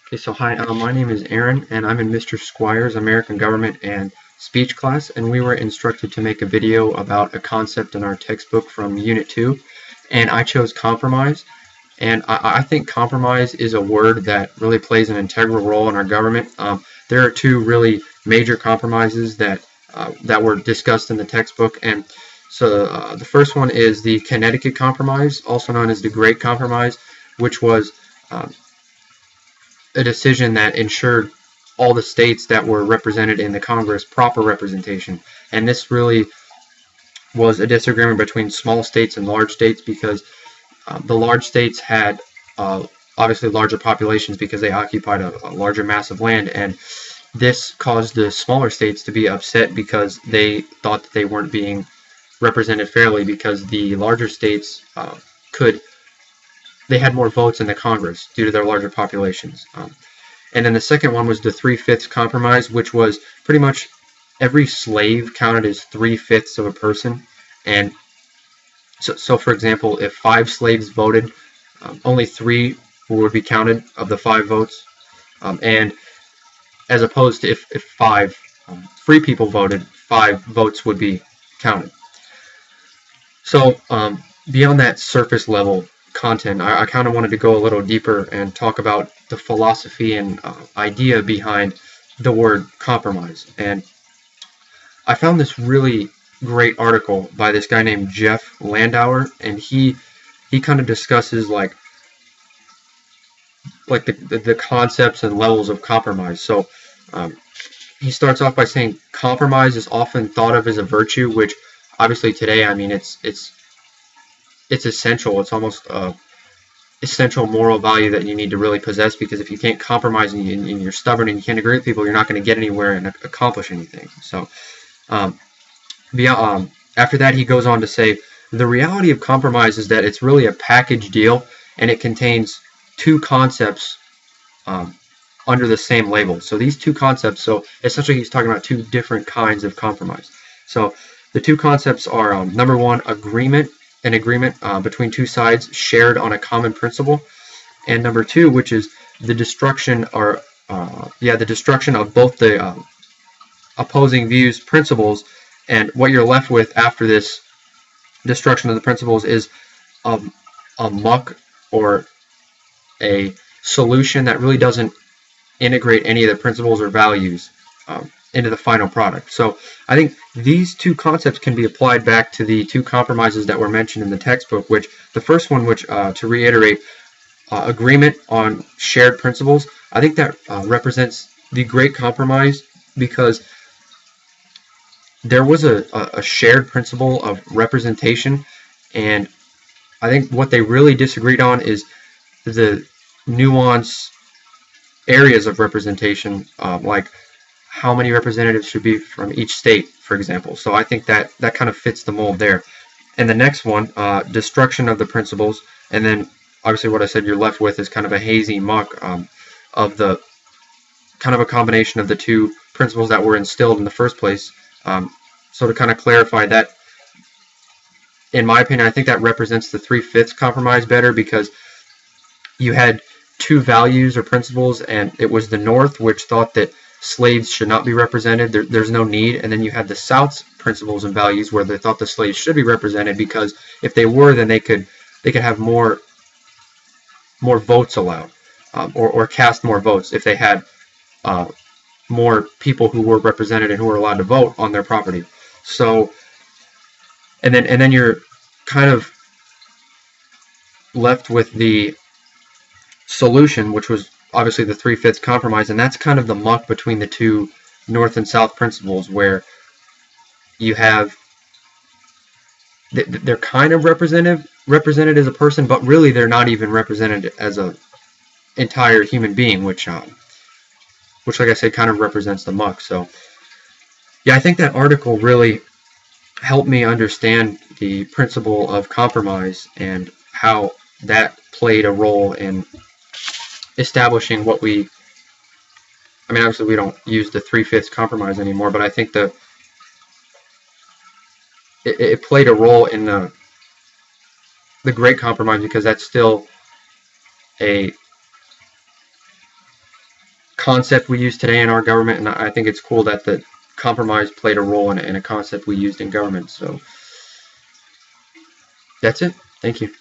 Okay, so hi, my name is Aaron, and I'm in Mr. Squire's American Government and Speech class, and we were instructed to make a video about a concept in our textbook from Unit 2, and I chose compromise. And I think compromise is a word that really plays an integral role in our government. There are two really major compromises that were discussed in the textbook, and so the first one is the Connecticut Compromise, also known as the Great Compromise, which was um, a decision that ensured all the states that were represented in the Congress proper representation. And this really was a disagreement between small states and large states because the large states had obviously larger populations because they occupied a larger mass of land, and this caused the smaller states to be upset because they thought that they weren't being represented fairly because the larger states they had more votes in the Congress due to their larger populations. And then the second one was the 3/5 compromise, which was pretty much every slave counted as 3/5 of a person. And so for example, if 5 slaves voted, only 3 would be counted of the 5 votes. And as opposed to if 5 free people voted, 5 votes would be counted. So beyond that surface level content, I kind of wanted to go a little deeper and talk about the philosophy and idea behind the word compromise. And I found this really great article by this guy named Jeff Landauer, and he kind of discusses like the concepts and levels of compromise. So he starts off by saying compromise is often thought of as a virtue, which obviously today, I mean, it's essential. It's almost essential moral value that you need to really possess, because if you can't compromise and you're stubborn and you can't agree with people, you're not going to get anywhere and accomplish anything. So after that, he goes on to say the reality of compromise is that it's really a package deal, and it contains two concepts under the same label. So these two concepts, so essentially he's talking about two different kinds of compromise. So the two concepts are number one, an agreement between two sides shared on a common principle, and number two, which is the destruction the destruction of both the opposing views, principles, and what you're left with after this destruction of the principles is a muck or a solution that really doesn't integrate any of the principles or values into the final product. So I think these two concepts can be applied back to the two compromises that were mentioned in the textbook, which the first one, which to reiterate, agreement on shared principles, I think that represents the great compromise, because there was a shared principle of representation, and I think what they really disagreed on is the nuance areas of representation, like how many representatives should be from each state, for example. So I think that kind of fits the mold there. And the next one, destruction of the principles, and then obviously what I said you're left with is kind of a hazy muck of the kind of a combination of the two principles that were instilled in the first place. So to kind of clarify that, in my opinion, I think that represents the 3/5 compromise better, because you had two values or principles, and it was the North, which thought that slaves should not be represented. There's no need. And then you had the South's principles and values, where they thought the slaves should be represented, because if they were, then they could have more votes allowed, or cast more votes if they had more people who were represented and who were allowed to vote on their property. So, and then you're kind of left with the solution, which was obviously the 3/5 compromise, and that's kind of the muck between the two North and South principles, where you have they're kind of represented as a person, but really they're not even represented as a entire human being, which like I said, kind of represents the muck. So yeah, I think that article really helped me understand the principle of compromise and how that played a role in establishing what obviously we don't use the 3/5 compromise anymore, but I think it played a role in the Great Compromise, because that's still a concept we use today in our government, and I think it's cool that the compromise played a role in a concept we used in government. So that's it. Thank you.